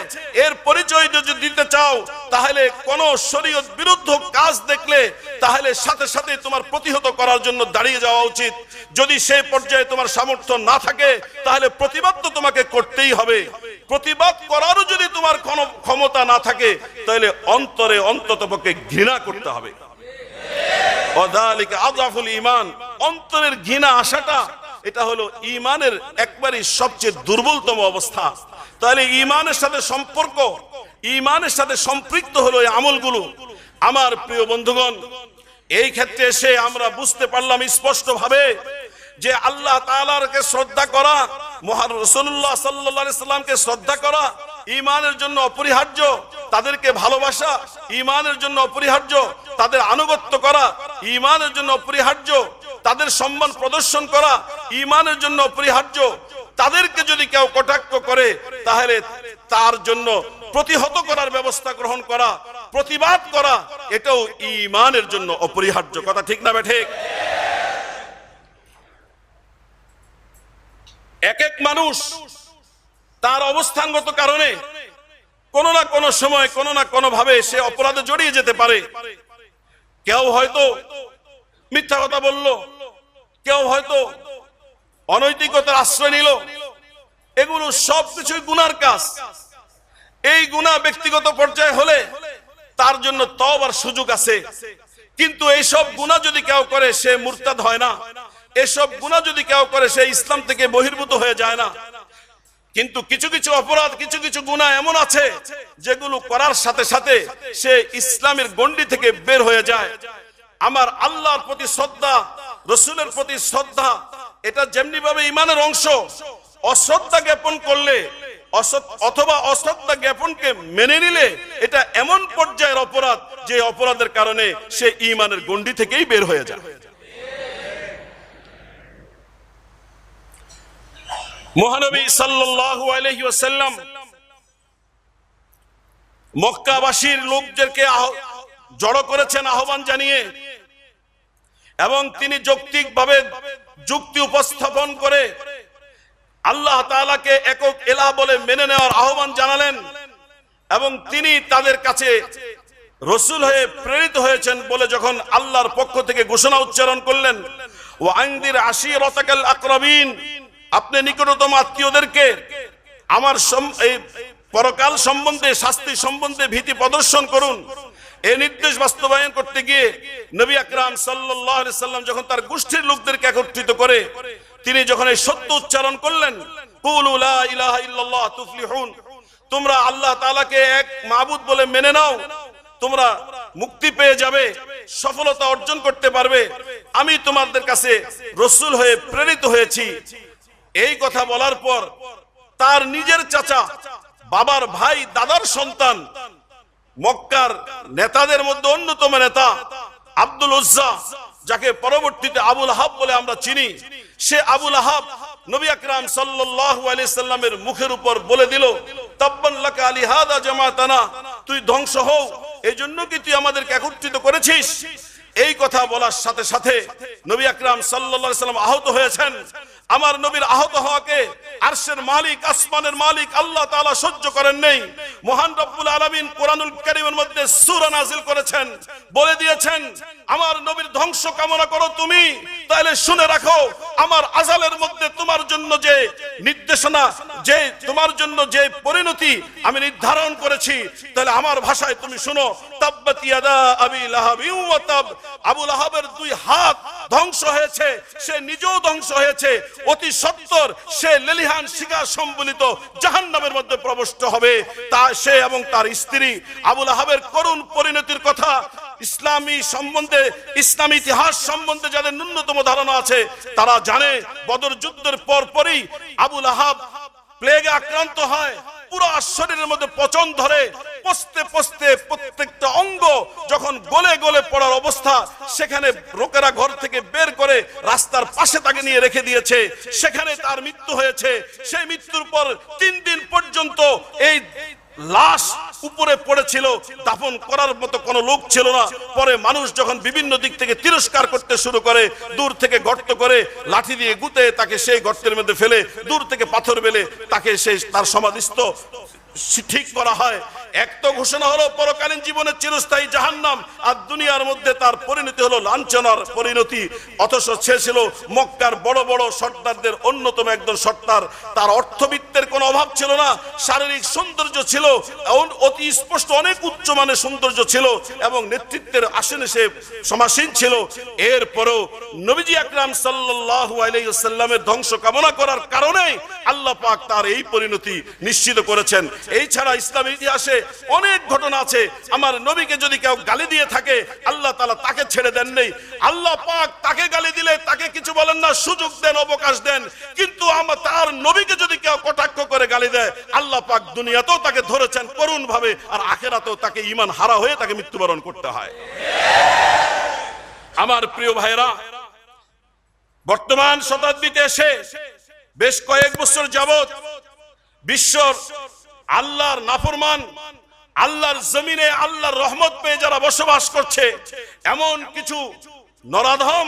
Speaker 1: এর পরিচয় যদি দিতে চাও, তাহলে কোন শরীয়ত বিরুদ্ধ কাজ দেখলে তাহলে সাথে সাথে তোমার প্রতিহত করার জন্য দাঁড়িয়ে যাওয়া উচিত। যদি সেই পর্যায়ে তোমার সামর্থ্য না থাকে, তাহলে প্রতিবাদ তো তোমাকে করতেই হবে। প্রতিবাদ করারও যদি তোমার কোনো ক্ষমতা না থাকে, তাহলে অন্তরে অন্ততপক্ষে ঘৃণা করতে হবে। ওয়াযালিকা আযআফুল ঈমান। অন্তরের ঘৃণা আসাটা এটা হলো ঈমানের একবারই সবচেয়ে দুর্বলতম অবস্থা। তাহলে ঈমানের সাথে সম্পর্ক, ঈমানের সাথে সম্পৃক্ত হলো এই আমলগুলো। আমার প্রিয় বন্ধুগণ, এই ক্ষেত্রে এসে আমরা বুঝতে পারলাম স্পষ্টভাবে যে আল্লাহ তাআলাকে শ্রদ্ধা করা, মহান রাসূলুল্লাহ সাল্লাল্লাহু আলাইহি সাল্লামকে শ্রদ্ধা করা ঈমানের জন্য অপরিহার্য। তাদেরকে ভালোবাসা ঈমানের জন্য অপরিহার্য। তাদের আনুগত্য করা ঈমানের জন্য অপরিহার্য। তাদের সম্মান প্রদর্শন করা ঈমানের জন্য অপরিহার্য। তাদেরকে যদি কেউ কটাক্ষ করে, তাহলে তার জন্য প্রতিহত করার ব্যবস্থা গ্রহণ করা, প্রতিবাদ করা, এটাও ঈমানের জন্য অপরিহার্য। কথা ঠিক না ঠিক? এক এক মানুষ তার অবস্থানগত কারণে কোনো না কোনো সময় কোনো না কোনো ভাবে সে অপরাধে জড়িয়ে যেতে পারে। কেউ হয়তো মিথ্যা কথা বলল, কেউ হয়তো অনৈতিকতার আশ্রয় নিল, এগুলো সবকিছুই গুনার কাজ। এই গুনাহ ব্যক্তিগত পর্যায়ে হলে তার জন্য তওবার সুযোগ আছে, কিন্তু এইসব গুনাহ যদি কেউ করে সে মুরতাদ হয় না, এসব গুনাহ যদি কেউ করে সে ইসলাম থেকে বহির্ভূত হয়ে যায় না। কিন্তু কিছু কিছু অপরাধ, কিছু কিছু গুনাহ এমন আছে যেগুলো করার সাথে সাথে সে ইসলামের গণ্ডি থেকে বের হয়ে যায়। আমার আল্লাহর প্রতি শ্রদ্ধা, রসুলের প্রতি শ্রদ্ধা, এটা যেমনি ভাবে ইমানের অংশ। অশ্রদ্ধা জ্ঞাপন করলে অথবা অশ্রদ্ধা জ্ঞাপনকে মেনে নিলে এটা এমন পর্যায়ের অপরাধ যে অপরাধের কারণে সে ইমানের গণ্ডি থেকেই বের হয়ে যায়। মহানবী সাল্লাল্লাহু আলাইহি ওয়াসাল্লাম মক্কাবাসীর লোকদেরকে জড়ো করেছেন আহ্বান জানিয়ে, এবং তিনি যৌক্তিকভাবে যুক্তি উপস্থাপন করে আল্লাহ তাআলাকে একক ইলাহ বলে মেনে নেওয়ার আহ্বান জানালেন। এবং তিনি তাদের কাছে রসুল হয়ে প্রেরিত হয়েছেন বলে যখন আল্লাহর পক্ষ থেকে ঘোষণা উচ্চারণ করলেন, ওয়া আনদির আশিরাতাকাল আকরাবিন, আপনি নিকটতম আত্মীয়দেরকে আমার এই পরকাল সম্বন্ধে, শাস্তি সম্বন্ধে ভীতি প্রদর্শন করুন। এই নির্দেশ বাস্তবায়ন করতে গিয়ে নবী আকরাম সাল্লাল্লাহু আলাইহি সাল্লাম যখন তার গোষ্ঠীর লোকদেরকে একত্রিত করে তিনি যখন এই সত্য উচ্চারণ করলেন, কুলু লা ইলাহা ইল্লাল্লাহ তুফলিহুন, তোমরা আল্লাহ তাআলাকে এক মাবুদ বলে মেনে নাও, তোমরা মুক্তি পেয়ে যাবে, সফলতা অর্জন করতে পারবে, আমি তোমাদের কাছে রাসূল হয়ে প্রেরিত হয়েছি। এই কথা বলার পর তার নিজের চাচা, বাবার ভাই, দাদার সন্তান, মক্কার নেতাদের মধ্যে অন্যতম নেতা আব্দুল উজ্জা, যাকে পরবর্তীতে আবুল আহাব বলে আমরা চিনি, সে আবুল আহাব নবী আকরাম সাল্লাল্লাহু আলাইহি সাল্লামের মুখের উপর বলে দিল, তাব্বান লাকা লিহাদা জামাতানা, তুই ধ্বংস হও, এই জন্য কি তুই আমাদেরকে একত্রিত করেছিস? এই কথা বলার সাথে সাথে নবী আকরাম সাল্লাল্লাহু আলাইহি সাল্লাম আহত হয়েছেন। আমার নবীর আহত হওয়াকে আরশের মালিক, আসমানের মালিক আল্লাহ তাআলা সহ্য করেন নাই। মহান রব্বুল আলামিন কোরআনুল কারীমের মধ্যে সূরা নাযিল করেছেন, বলে দিয়েছেন, আমার নবীর ধ্বংস কামনা করো তুমি, তাহলে শুনে রাখো আমার আযালের মধ্যে তোমার জন্য যে নির্দেশনা, যে তোমার জন্য যে পরিণতি আমি নির্ধারণ করেছি, তাহলে আমার ভাষায় তুমি শুনো, তাব্বাত ইয়াদা আবি লাহাবি ওয়া তাব, আবু লাহাবের দুই হাত ধ্বংস হয়েছে, সে নিজেও ধ্বংস হয়েছে, অতি সত্বর সে লেলিহান শিখা সম্বলিত জাহান্নামের মধ্যে প্রবিষ্ট হবে। তা সে এবং তার স্ত্রী আবু লাহাবের করুণ পরিণতির কথা ইসলামী সম্বন্ধে, ইসলামী ইতিহাস সম্বন্ধে যাদের ন্যূনতম ধারণা আছে তারা জানে। বদর যুদ্ধের পরপরই আবু লাহাব প্লেগে আক্রান্ত হয়, পুরো শরীরের মধ্যে পচন ধরে, পচতে পচতে প্রত্যেকটা অঙ্গ যখন গলে গলে পড়ার অবস্থা, সেখানে লোকেরা ঘর থেকে বের করে রাস্তার পাশে তাকে নিয়ে রেখে দিয়েছে, সেখানে তার মৃত্যু হয়েছে। সেই মৃত্যুর পর 3 দিন পর্যন্ত এই লাশ উপরে পড়েছিল, দাফন করার মতো কোনো লোক ছিল না। পরে মানুষ যখন বিভিন্ন দিক থেকে তিরস্কার করতে শুরু করে, দূর থেকে গর্ত করে লাঠি দিয়ে গুঁতে তাকে সেই গর্তের মধ্যে ফেলে, দূর থেকে পাথর ফেলে তাকে সেই তার সমাধিস্থ ঠিক করা হয়। এক তো ঘোষণা হলো পরকালীন জীবনের চিরস্থায়ী জাহান্নাম, আর দুনিয়ার মধ্যে তার পরিণতি হলো লাঞ্ছনার পরিণতি। অথচ সে ছিল মক্কার বড় বড় সর্দারদের অন্যতম একজন সর্দার। তার অর্থবিত্তের কোনো অভাব ছিল না, শারীরিক সৌন্দর্য ছিল অতি স্পষ্ট, অনেক উচ্চমানের সৌন্দর্য ছিল, এবং নেতৃত্বের আসনে সে সমাসীন ছিল। এরপরেও নবীজি আকরাম সাল্লাল্লাহু আলাইহি ওয়াসাল্লামের ধ্বংস কামনা করার কারণে আল্লাহ পাক তার এই পরিণতি নিশ্চিত করেছেন। এই ছাড়া ইসলামের ইতিহাসে অনেক ঘটনা আছে। আমার নবীকে যদি কেউ গালি দিয়ে থাকে, আল্লাহ তাআলা তাকে ছেড়ে দেন নেই। আল্লাহ পাক তাকে গালি দিলে তাকে কিছু বলেন না, সুযোগ দেন, অবকাশ দেন। কিন্তু তার নবীকে যদি কেউ কটাক্ষ করে গালি দেয়, আল্লাহ পাক দুনিয়াতেও তাকে ধরেছেন করুণ ভাবে, আর আখিরাতেও তাকে ঈমান হারা হয়ে তাকে মৃত্যুবরণ করতে হয়। আমার প্রিয় ভাইরা, বর্তমান শতাব্দীতে এসে বেশ কয়েক বছর যাবত বিশ্বর আল্লাহর নাফরমান, আল্লাহর জমিনে আল্লাহর রহমত পেয়ে যারা বসবাস করছে, এমন কিছু নরাধম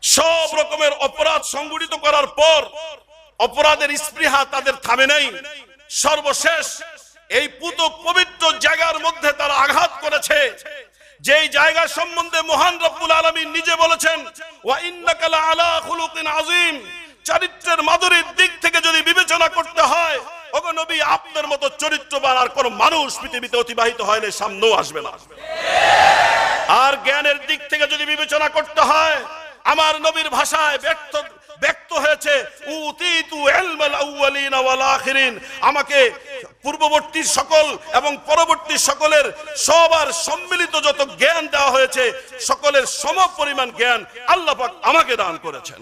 Speaker 1: সব রকমের অপরাধ সংগঠিত করার পর অপরাধের স্পৃহা তাদের থামে নাই। সর্বশেষ এই পুত পবিত্র জায়গার মধ্যে তারা আঘাত করেছে, যেই জায়গা সম্বন্ধে মহান রব্বুল আলামিন নিজে বলেছেন ওয়া ইন্নাকা লাআলা খুলুকিন আযীম। চরিত্রের মাধুরীর দিক থেকে যদি বিবেচনা করতে হয়, ওগো নবী, আপনার মতো চরিত্রবান আর কোন মানুষ পৃথিবীতে অতিবাহিত হয়নি, সামনেও আসবে না। আর জ্ঞানের দিক থেকে যদি বিবেচনা করতে হয়, আমার নবীর ভাষায় ব্যক্ত হয়েছে উতিতু ইলমাল আউয়ালিনা ওয়াল আখিরিন। আমাকে পূর্ববর্তী সকল এবং পরবর্তী সকলের সবার সম্মিলিত যত জ্ঞান দেওয়া হয়েছে, সকলের সমপরিমাণ জ্ঞান আল্লাহ পাক আমাকে দান করেছেন।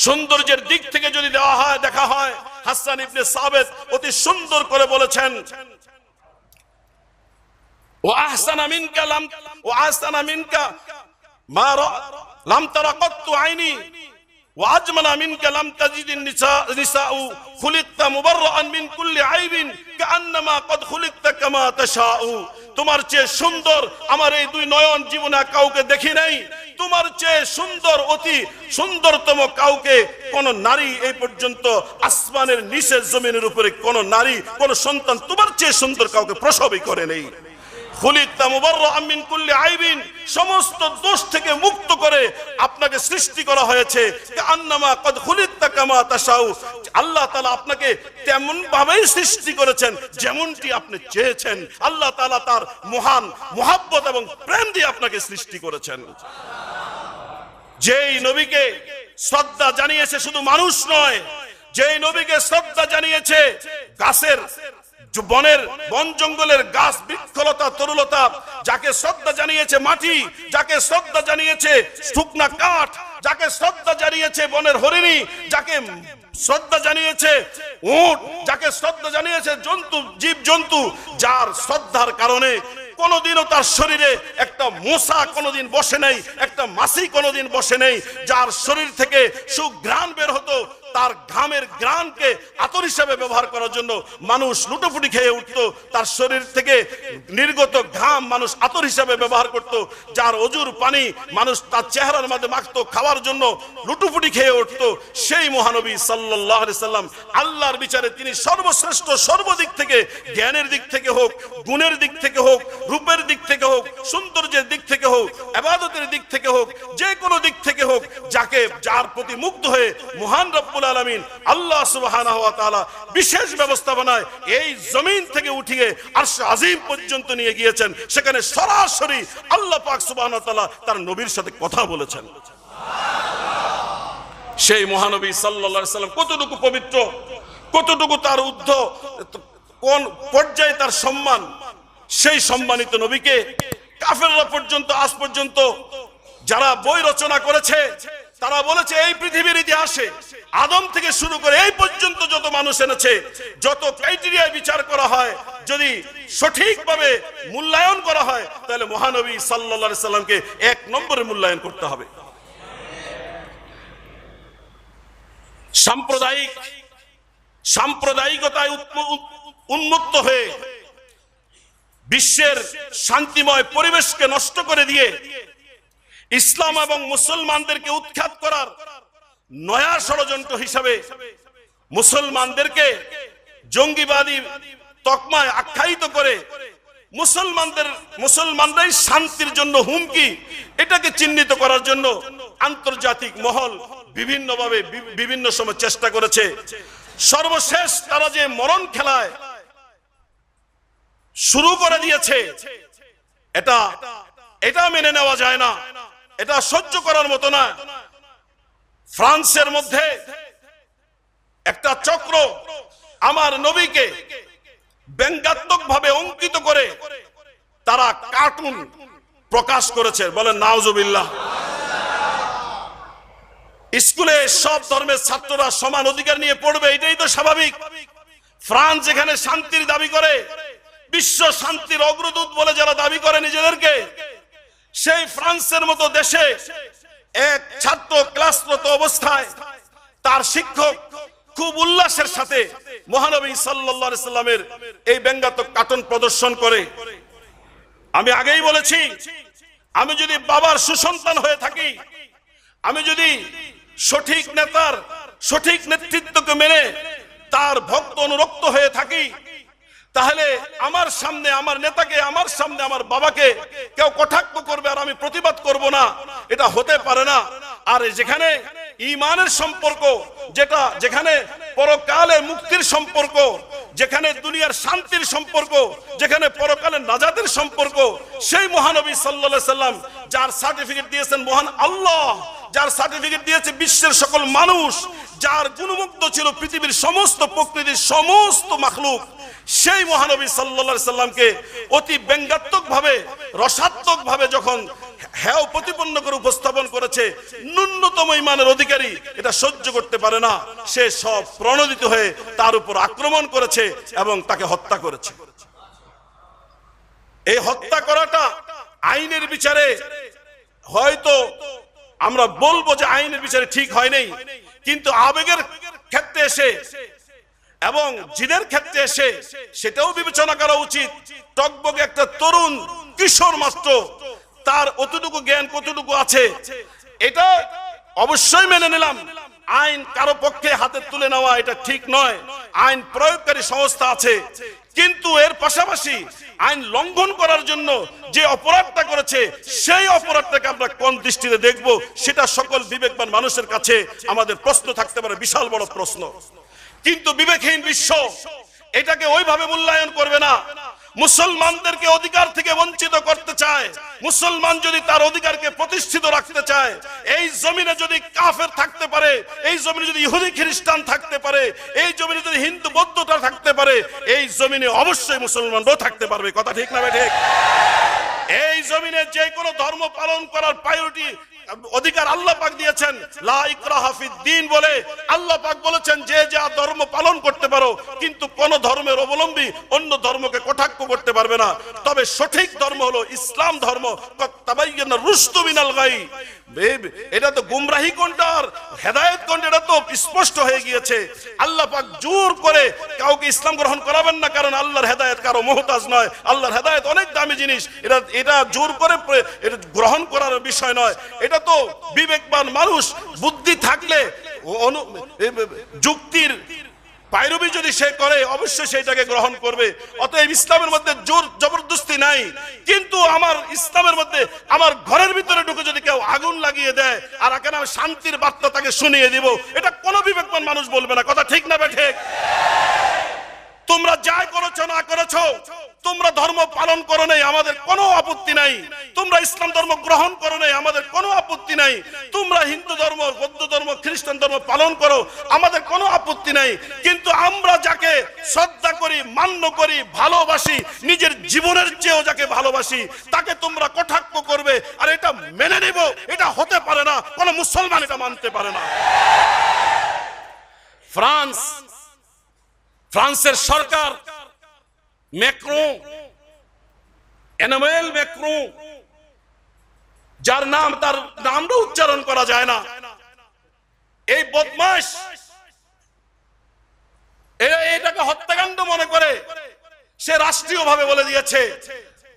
Speaker 1: সৌন্দর্যের দিক থেকে যদি দেওয়া হয়, দেখা হয়, হাসান ইবনে সাবিত অতি সুন্দর করে বলেছেন ওয়া আহসানা মিনকা মা লাম তারা কাত্তু আইনি ওয়া আজমালা মিনকা লাম তাজিদিন নিসাউ খুলিকতা মুবাররাআন মিন কুল্লি আইবিন কাআন্নামা ক্বাদ খুলিকতা কামা তাশাউ। তোমার চেয়ে সুন্দর আমার এই দুই নয়ন জীবনে কাউকে দেখি নাই। তোমার চেয়ে সুন্দর, অতি সুন্দরতম কাউকে কোন নারী এই পর্যন্ত আসমানের নিচে জমিনের উপরে কোন নারী, কোন সন্তান তোমার চেয়ে সুন্দর কাউকে প্রসবই করে নেই। খুলিকতা মুবাররাআন মিন কুল্লি আইবিন, সমস্ত দোষ থেকে মুক্ত করে আপনাকে সৃষ্টি করা হয়েছে। কাআন্নামা ক্বাদ খুলিকতা কামা তাশাউ, আল্লাহ তাআলা আপনাকে তেমন ভাবেই সৃষ্টি করেছেন যেমনটি আপনি চেয়েছেন। আল্লাহ তাআলা তার মহান মুহাব্বত এবং প্রেম দিয়ে আপনাকে সৃষ্টি করেছেন। যেই নবীকে শ্রদ্ধা জানিয়েছে শুধু মানুষ নয়, যেই নবীকে শ্রদ্ধা জানিয়েছে গাছের, বনের, বন জঙ্গলের গাছ, বৃক্ষলতা, তরুলতা, যাকে শ্রদ্ধা জানিয়েছে মাটি, যাকে শ্রদ্ধা জানিয়েছে শুকনা কাঠ, যাকে শ্রদ্ধা জানিয়েছে বনের হরিণী, যাকে শ্রদ্ধা জানিয়েছে উট, যাকে শ্রদ্ধা জানিয়েছে জন্তু, জীব জন্তু, যার শ্রদ্ধার কারণে কোনদিনও তার শরীরে একটা মশা কোনদিন বসে নেই, একটা মাছি কোনদিন বসে নেই, যার শরীর থেকে সুঘ্রাণ বের হতো, তার ঘামের ঘ্রাণকে আতর হিসেবে ব্যবহার করার জন্য মানুষ লুটোপুটি খেয়ে উঠতো, তার শরীর থেকে নির্গত ঘাম মানুষ আতর হিসেবে ব্যবহার করত, যার অজুর পানি মানুষ তার চেহারার মধ্যে মাখতো খাওয়ার জন্য লুটোপুটি খেয়ে উঠতো, সেই মহানবী সাল্লাল্লাহু আলাইহি সাল্লাম আল্লাহর বিচারে তিনি সর্বশ্রেষ্ঠ, সর্বদিক থেকে, জ্ঞানের দিক থেকে হোক, গুণের দিক থেকে হোক, রূপের দিক থেকে হোক, সৌন্দর্যের দিক থেকে হোক, ইবাদতের দিক থেকে হোক, যে কোনো দিক থেকে হোক, যার প্রতি মুগ্ধ হয়ে মহান রব্বুল আলামিন আল্লাহ সুবহানাহু ওয়া তাআলা বিশেষ ব্যবস্থাপনায় এই জমিন থেকে উঠিয়ে আরশ আজিম পর্যন্ত নিয়ে গিয়েছেন। সেখানে সরাসরি আল্লাহ পাক সুবহানাহু ওয়া তাআলা তার নবীর সাথে কথা বলেছেন। সেই মহানবী সাল্লাল্লাহু আলাইহি সাল্লাম কতটুকু পবিত্র, কতটুকু তার ঊর্ধ্ব, কোন পর্যায়ে তার সম্মান, সেই সম্মানিত নবীকে কাফেররা পর্যন্ত আজ পর্যন্ত যারা বই রচনা করেছে তারা বলেছে এই পৃথিবীর ইতিহাসে আদম থেকে শুরু করে এই পর্যন্ত যত মানুষ এনেছে, যত ক্রাইটেরিয়ায় বিচার করা হয়, যদি সঠিকভাবে মূল্যায়ন করা হয়, তাহলে মহানবী সাল্লাল্লাহু আলাইহি সাল্লামকে এক নম্বরে মূল্যায়ন করতে হবে। সাম্প্রদায়িকতায় উন্মত্ত হয়ে বিশ্বের শান্তিময় পরিবেশকে নষ্ট করে দিয়ে ইসলাম এবং মুসলমানদেরকে উৎখাত করার নয়া ষড়যন্ত্র হিসাবে মুসলমানদেরকে জঙ্গিবাদী তকমায় আখ্যায়িত করে মুসলমানরাই শান্তির জন্য হুমকি, এটাকে চিহ্নিত করার জন্য আন্তর্জাতিক মহল বিভিন্নভাবে বিভিন্ন সময় চেষ্টা করেছে। সর্বশেষ তারা যে মরণ খেলায় শুরু করে দিয়েছে, এটা মেনে নেওয়া যায় না, এটা সহ্য করার মতো না। ফ্রান্সের মধ্যে একটা চক্র আমার নবীকে ব্যঙ্গাত্মক ভাবে অঙ্কিত করে তারা কার্টুন প্রকাশ করেছে, বলেন নাউজুবিল্লাহ। স্কুলে সব ধর্মের ছাত্ররা সমান অধিকার নিয়ে পড়বে, এটাই তো স্বাভাবিক। ফ্রান্স যেখানে শান্তির দাবি করে, বিশ্ব শান্তির অগ্রদূত বলে যারা দাবি করে নিজেদেরকে, সেই ফ্রান্সের মতো দেশে এক ছাত্র ক্লাসরত অবস্থায় তার শিক্ষক খুব উল্লাসের সাথে মহানবী সাল্লাল্লাহু আলাইহি সাল্লামের এই ব্যঙ্গাত্মক কার্টুন প্রদর্শন করে। আমি আগেই বলেছি, আমি যদি বাবার সুসন্তান হয়ে থাকি, আমি যদি সঠিক নেতার সঠিক নেতৃত্বকে মেনে তার ভক্ত অনুরক্ত হয়ে থাকি, তাহলে আমার সামনে আমার নেতাকে, আমার সামনে আমার বাবাকে কেউ কটাক্ষ করবে আর আমি প্রতিবাদ করব না, এটা হতে পারে না। আর যেখানে ঈমানের সম্পর্ক, যেখানে পরকালের মুক্তির সম্পর্ক, যেখানে দুনিয়ার শান্তির সম্পর্ক, যেখানে পরকালের নাজাতের সম্পর্ক, সেই মহানবী সাল্লাল্লাহু আলাইহি সাল্লাম যার সার্টিফিকেট দিয়েছেন মহান আল্লাহ, যার সার্টিফিকেট দিয়েছে বিশ্বের সকল মানুষ, যার গুণমুগ্ধ ছিল পৃথিবীর সমস্ত প্রকৃতির সমস্ত মাখলুক, সেই মহানবী সাল্লাল্লাহু আলাইহি সাল্লামকে অতি ব্যঙ্গাত্মক ভাবে, রসাত্মক ভাবে যখন হেয় প্রতিপন্ন করে উপস্থাপন করেছে, ন্যূনতম ঈমানের অধিকারী এটা সহ্য করতে পারে না, সে সব প্রণোদিত হয়ে তার উপর আক্রমণ করেছে এবং তাকে হত্যা করেছে। এই হত্যা করাটা আইনের বিচারে হয়তো আমরা বলবো যে আইনের বিচারে ঠিক হয় নাই, কিন্তু আবেগের ক্ষেত্রে এসে এবং জিনের ক্ষেত্রে এসে সেটাও বিবেচনা করা উচিত। টকবকে একটা তরুণ কিশোর মাত্র, তার অতটুকু জ্ঞান কতটুকু আছে এটা অবশ্যই মেনে নিলাম। আইন কারো পক্ষে হাতে তুলে নেওয়া এটা ঠিক নয়, আইন প্রয়োগকারী সংস্থা আছে, কিন্তু এর পাশাপাশি আইন লঙ্ঘন করার জন্য যে অপরাধটা করেছে সেই অপরাধটাকে আমরা কোন দৃষ্টিতে দেখব, সেটা সকল বিবেকবান মানুষের কাছে আমাদের প্রশ্ন থাকতে পারে, বিশাল বড় প্রশ্ন। কিন্তু বিবেকহীন বিশ্ব এটাকে ওইভাবে মূল্যায়ন করবে না। মুসলমানদেরকে অধিকার থেকে বঞ্চিত করতে চায়। মুসলমান যদি তার অধিকারকে প্রতিষ্ঠিত রাখতে চায়, এই জমিনে যদি কাফের থাকতে পারে, এই জমিনে যদি ইহুদি খ্রিস্টান থাকতে পারে, এই জমিনে যদি হিন্দু বৌদ্ধটা থাকতে পারে, এই জমিনে অবশ্যই মুসলমানরাও থাকতে পারবে। কথা ঠিক না ঠিক? এই জমিনে যে কোনো ধর্ম পালন করার প্রায়োরিটি অধিকার আল্লাহ পাক দিয়েছেন, লা ইকরাহা ফিদ্দীন বলে আল্লাহ পাক বলেছেন যে যা ধর্ম পালন করতে পারো, কিন্তু কোন ধর্মের অবলম্বী অন্য ধর্মকে কটাক্ষ করতে পারবে না। তবে সঠিক ধর্ম হলো ইসলাম ধর্ম। তাবাইয়ানা রুশদু মিনাল গাই, এটা তো গুমরাহি কোনটা আর হেদায়েত কোনটা এটা তো স্পষ্ট হয়ে গিয়েছে। আল্লাহ পাক জোর করে কাউকে ইসলাম গ্রহণ করাবেন না, কারণ আল্লাহর হেদায়েত কারো মুহতাজ নয়। আল্লাহর হেদায়েত অনেক দামি জিনিস, এটা জোর করে এটা গ্রহণ করার বিষয় নয়। এটা তো বিবেকবান মানুষ বুদ্ধি থাকলে যুক্তির পায়রবি যদি সে করে অবশ্যই সেটাকে গ্রহণ করবে। অতএব ইসলামের মধ্যে জোর জবরদস্তি নাই, কিন্তু আমার ইসলামের মধ্যে আমার ঘরের ভিতরে ঢুকে যদি কেউ আগুন লাগিয়ে দেয় আর এখানে আমি শান্তির বার্তা তাকে শুনিয়ে দিব, এটা কোনো বিবেকবান মানুষ বলবে না। কথা ঠিক না ঠিক? তোমরা যাই করেছো না করেছো, তোমরা ধর্ম পালন করো নাই, আমাদের কোনো আপত্তি নাই। তোমরা ইসলাম ধর্ম গ্রহণ করো নাই, আমাদের কোনো আপত্তি নাই। তোমরা হিন্দু ধর্ম, বৌদ্ধ ধর্ম, খ্রিস্টান ধর্ম পালন করো, আমাদের কোনো আপত্তি নাই। কিন্তু আমরা যাকে শ্রদ্ধা করি, মান্য করি, ভালোবাসি, নিজের জীবনের চেয়েও যাকে ভালোবাসি, তাকে তোমরা কটাক্ষ করবে আর এটা মেনে নেব, এটা হতে পারে না। কোনো মুসলমান এটা মানতে পারে না। ফ্রান্সের সরকার ম্যাক্রো, এমানুয়েল ম্যাক্রো, যার নাম তার নামটা উচ্চারণ করা যায় না, এই বদমাশ এটাকে হত্যাকাণ্ড মনে করে সে রাষ্ট্রীয়ভাবে বলে দিয়েছে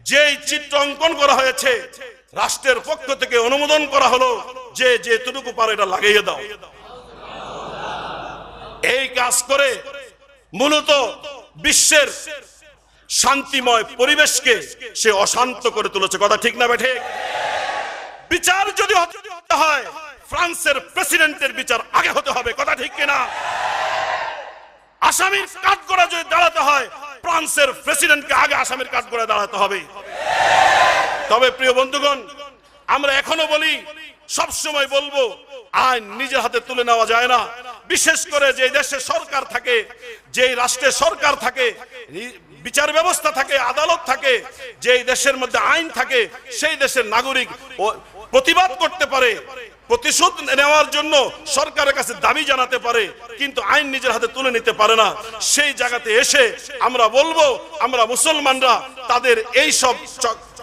Speaker 1: যে চিত্র অঙ্কন করা হয়েছে রাষ্ট্রের পক্ষ থেকে অনুমোদন করা হলো যে যেটুকু পারে এটা লাগিয়ে দাও। এই কাজ করে মূলত বিশ্বের শান্তিময় পরিবেশকে সে অশান্ত করে তুলেছে। কথা ঠিক না ঠিক? বিচার যদি হতে হয় ফ্রান্সের প্রেসিডেন্টের বিচার আগে হতে হবে। কথা ঠিক কিনা? আসামির কাঠগড়ায় যদি দাঁড়াতে হয় ফ্রান্সের প্রেসিডেন্টকে আগে আসামির কাঠগড়ায় দাঁড়াতে হবে। তবে প্রিয় বন্ধুগণ, আমরা এখনো বলি, সব সময় বলবো, আইন নিজের হাতে তুলে নেওয়া যায় না। বিশেষ করে যে দেশে সরকার থাকে, যে রাষ্ট্রে সরকার থাকে, বিচার ব্যবস্থা থাকে, আদালত থাকে, যে দেশের মধ্যে আইন থাকে, সেই দেশের নাগরিক প্রতিবাদ করতে পারে, প্রতিশোধ নেওয়ার জন্য সরকারের কাছে দাবি জানাতে পারে, কিন্তু আইন নিজের হাতে তুলে নিতে পারে না। সেই জায়গাতে এসে আমরা বলবো, আমরা মুসলমানরা তাদের এই সব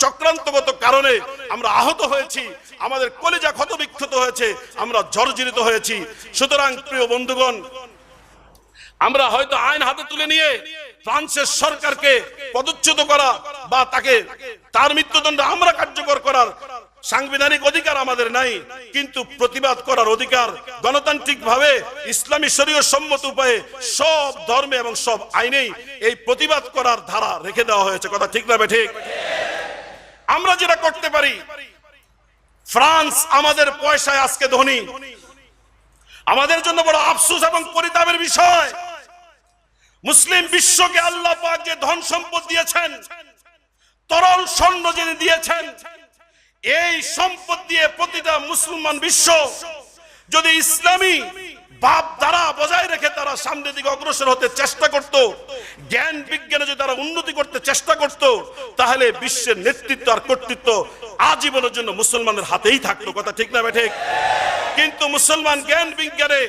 Speaker 1: চক্রান্তগত কারণে আমরা আহত হয়েছি, আমাদের কলিজা ক্ষতবিক্ষত হয়েছে, আমরা জর্জরিত হয়েছি। সুতরাং প্রিয় বন্ধুগণ, আমরা হয়তো আইন হাতে তুলে নিয়ে ফ্রান্সের সরকারকে পদচ্যুত করা বা তার মৃত্যুদণ্ড আমরা কার্যকর করার সাংবিধানিক অধিকার আমাদের নাই, কিন্তু প্রতিবাদ করার অধিকার গণতান্ত্রিক ভাবে ইসলামী শরীয়ত সম্মত উপায়ে সব ধর্মে এবং সব আইনেই এই প্রতিবাদ করার ধারা রেখে দেওয়া হয়েছে। কথা ঠিক না ঠিক? আমরা যেটা করতে পারি, ফ্রান্স আমাদের পয়সায় আজকে ধনী, আমাদের জন্য বড় আফসোস এবং পরিতাপের বিষয়, মুসলিম বিশ্বকে আল্লাহ পাক যে ধন সম্পদ দিয়েছেন, তরল স্বর্ণ যিনি দিয়েছেন, এই সম্পদ দিয়ে প্রতিটা মুসলমান বিশ্ব যদি ইসলামী ভাব দ্বারা বজায় রেখে তারা সামনের দিকে অগ্রসর হতে চেষ্টা করত, জ্ঞান বিজ্ঞানে যদি তারা উন্নতি করতে চেষ্টা করত, তাহলে বিশ্বের নেতৃত্ব আর কর্তৃত্ব আজীবনের জন্য মুসলমানের হাতেই থাকতো। কথা ঠিক না ঠিক? কিন্তু মুসলমান জ্ঞান বিজ্ঞানে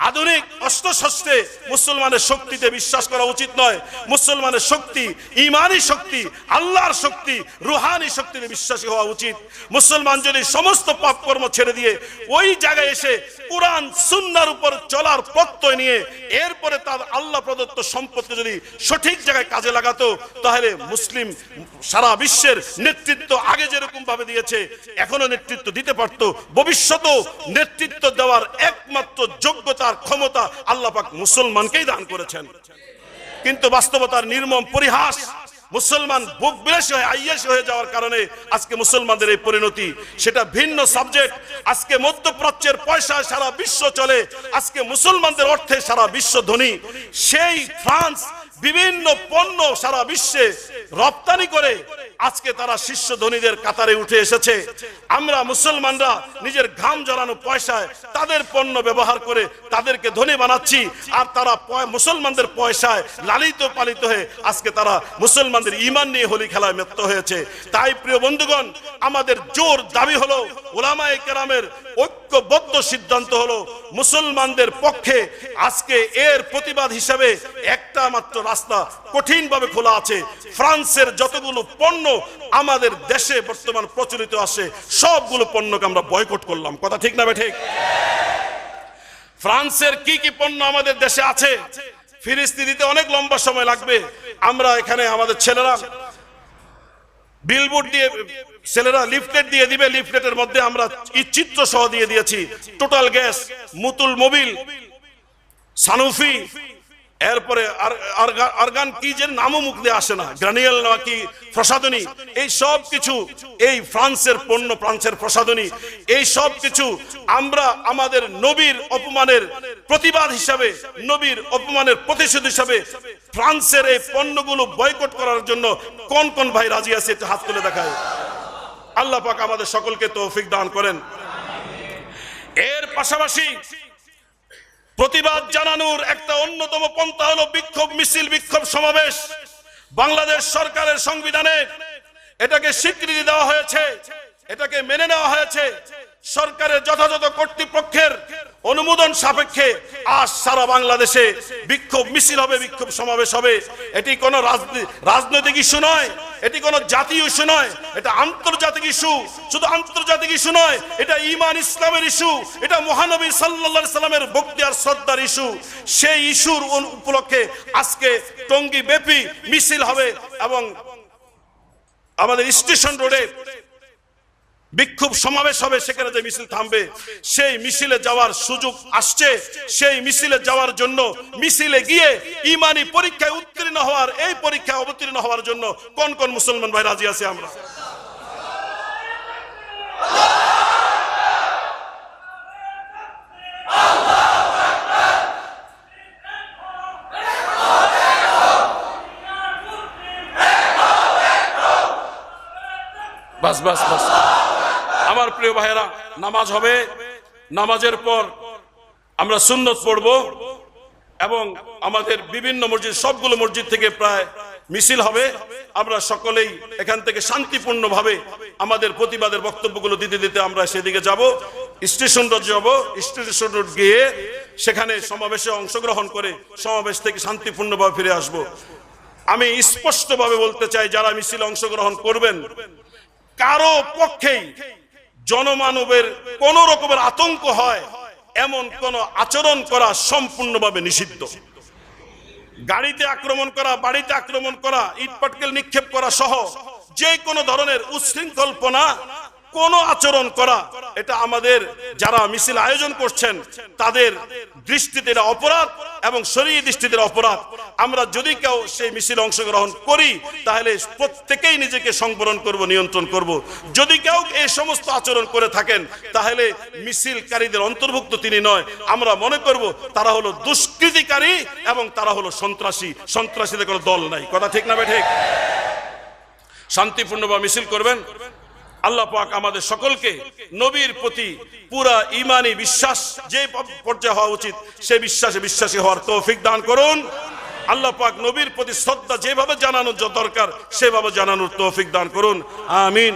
Speaker 1: আধুনিক অস্ত্রশস্ত্রে মুসলমানের শক্তিতে বিশ্বাস করা উচিত নয়। মুসলমানের শক্তি ঈমানী শক্তি, আল্লাহর শক্তি, রুহানি শক্তিতে বিশ্বাসী হওয়া উচিত। মুসলমান যদি সমস্ত পাপ কর্ম ছেড়ে দিয়ে ওই জায়গায় এসে কুরআন সুন্নাহর উপর চলার প্রত্যয় নিয়ে এরপরে তার আল্লাহ প্রদত্ত সম্পদকে যদি সঠিক জায়গায় কাজে লাগাতো, তাহলে মুসলিম সারা বিশ্বের নেতৃত্ব আগে যেরকম ভাবে দিয়েছে এখনো নেতৃত্ব দিতে পারত। ভবিষ্যতেও নেতৃত্ব দেওয়ার একমাত্র যোগ্যতা ক্ষমতা আল্লাহ পাক মুসলমানকেই দান করেছেন। কিন্তু বাস্তবতার নির্মম পরিহাস, মুসলমান বুক বিলাসী হয়ে আইয়াসী হয়ে যাওয়ার কারণে আজকে মুসলমানদের এই পরিণতি। সেটা ভিন্ন সাবজেক্ট। আজকে মধ্যপ্রাচ্যের পয়সায় সারা বিশ্ব চলে, আজকে মুসলমানদের অর্থে সারা বিশ্ব ধনী। সেই ফ্রান্স বিভিন্ন পণ্য সারা বিশ্বে রপ্তানি করে আজকে তারা শীর্ষ ধনীদের কাতারে উঠে এসেছে। আমরা মুসলমানরা নিজের ঘাম ঝরানো পয়সায় তাদের পণ্য ব্যবহার করে তাদেরকে ধনী বানাচ্ছি, আর তারা মুসলমানদের পয়সায় লালিত পালিত হয়ে আজকে তারা মুসলমানদের ঈমান নিয়ে হোলি খেলায় মেতে হয়েছে। তাই প্রিয় বন্ধুগণ, আমাদের জোর দাবি হলো, উলামায়ে কেরামের ঐক্যবদ্ধ সিদ্ধান্ত হলো, মুসলমানদের পক্ষে আজকে এর প্রতিবাদ হিসাবে একটা মাত্র রাস্তা কঠিনভাবে খোলা আছে। ফ্রান্সের যতগুলো পণ্য আমাদের দেশে বর্তমান প্রচলিত আছে, সবগুলো পণ্যকে আমরা বয়কট করলাম। কথা ঠিক না ঠিক? ফ্রান্সের কি কি পণ্য আমাদের দেশে আছে ফিরিস্তি দিতে অনেক লম্বা সময় লাগবে। আমরা এখানে আমাদের ছেলেরা বিলবোর্ড দিয়ে, ছেলেরা লিফলেট দিয়ে দিবে, লিফলেটের মধ্যে আমরা চিত্র সহ দিয়ে দিয়েছি। টোটাল গ্যাস, মুতুল মোবিল, সানুফি, এরপরে আরগান কি যে নামও মুখ দিয়ে আসে না, গ্রানিয়েল নাকি প্রসাধনী, এই সব কিছু এই ফ্রান্সের পণ্য, ফ্রান্সের প্রসাধনী, এই সব কিছু আমরা আমাদের নবীর অপমানের প্রতিবাদ হিসাবে, নবীর অপমানের প্রতিশোধ হিসাবে ফ্রান্সের এই পণ্যগুলো বয়কট করার জন্য কোন কোন ভাই রাজি আছে একটু হাত তুলে দেখায়। আল্লাহ পাক আমাদের সকলকে তৌফিক দান করেন। এর পাশাপাশি প্রতিবাদ জানানোর একটা অন্যতম পন্থা হলো বিক্ষোভ মিছিল, বিক্ষোভ সমাবেশ। বাংলাদেশ সরকারের সংবিধানে এটাকে স্বীকৃতি দেওয়া হয়েছে, এটাকে মেনে নেওয়া হয়েছে। সরকারের যথাযথ কর্তৃপক্ষের অনুমোদন সাপেক্ষে আজ সারা বাংলাদেশে বিক্ষোভ মিছিল হবে, বিক্ষোভ সমাবেশ হবে। এটি কোনো রাজনৈতিক ইস্যু নয়, এটি কোনো জাতীয় ইস্যু নয়, এটা আন্তর্জাতিক ইস্যু। শুধু আন্তর্জাতিক ইস্যু নয়, এটা ঈমান ইসলামের ইস্যু, এটা মহানবী সাল্লাল্লাহু আলাইহি সাল্লামের ভক্তি আর শ্রদ্ধার ইস্যু। সেই ইস্যুর উপলক্ষে আজকে টঙ্গী ব্যাপী মিছিল হবে এবং আমাদের স্টেশন রোডে বিক্ষোভ সমাবেশ হবে। সেখানে যে মিছিল থামবে, সেই মিছিলে যাওয়ার সুযোগ আসছে। সেই মিছিলে যাওয়ার জন্য, মিছিলে গিয়ে ঈমানি পরীক্ষায় উত্তীর্ণ হওয়ার, এই পরীক্ষায় অবতীর্ণ হওয়ার জন্য কোন কোন মুসলমান ভাই রাজি আছে? আমরা বাস বাস বাস। আমার প্রিয় ভাইয়েরা, নামাজ হবে, নামাজের পর আমরা সুন্নত পড়ব এবং আমাদের বিভিন্ন মসজিদ, সবগুলো মসজিদ থেকে প্রায় মিছিল হবে। আমরা সকলেই এখান থেকে শান্তিপূর্ণভাবে আমাদের প্রতিবাদের বক্তব্যগুলো দিতে দিতে আমরা সেদিকে যাব, স্টেশন রোড যাব। স্টেশন রোড গিয়ে সেখানে সমাবেশে অংশগ্রহণ করে সমাবেশ থেকে শান্তিপূর্ণভাবে ফিরে আসব। আমি স্পষ্টভাবে বলতে চাই, যারা মিছিলে অংশগ্রহণ করবেন, কারো পক্ষেই জনমানবের কোন রকমের আতঙ্ক হয় এমন কোন আচরণ করা সম্পূর্ণভাবে নিষিদ্ধ। গাড়িতে আক্রমণ করা, বাড়িতে আক্রমণ করা, ইট পাটকেল নিক্ষেপ করা সহ যে কোনো ধরনের উচ্ছৃঙ্খলপনা কোন আচরণ করা, এটা আমাদের যারা মিছিল আয়োজন করছেন তাদের দৃষ্টিতে এটা অপরাধ এবং শরীয়ী দৃষ্টিতে অপরাধ। আমরা যদি কেউ সেই মিছিলে অংশগ্রহণ করি তাহলে প্রত্যেকেই নিজেকে সংবরণ করব, নিয়ন্ত্রণ করব। যদি কেউ এই সমস্ত আচরণ করে থাকেন তাহলে মিছিলকারীদের অন্তর্ভুক্ত তিনি নয়, আমরা মনে করব তারা হলো দুষ্কৃতিকারী এবং তারা হলো সন্ত্রাসী। সন্ত্রাসীদের কোনো দল নাই, কথা ঠিক না ঠিক? শান্তিপূর্ণভাবে মিছিল করবেন। আল্লাহ পাক আমাদের সকলকে নবীর প্রতি পুরা ঈমানি বিশ্বাস যে পর্যায়ে হওয়া উচিত সে বিশ্বাসে বিশ্বাসী হওয়ার তৌফিক দান করুন। আল্লাহ পাক নবীর প্রতি শ্রদ্ধা যেভাবে জানানোর দরকার সেভাবে জানানোর তৌফিক দান করুন, আমিন।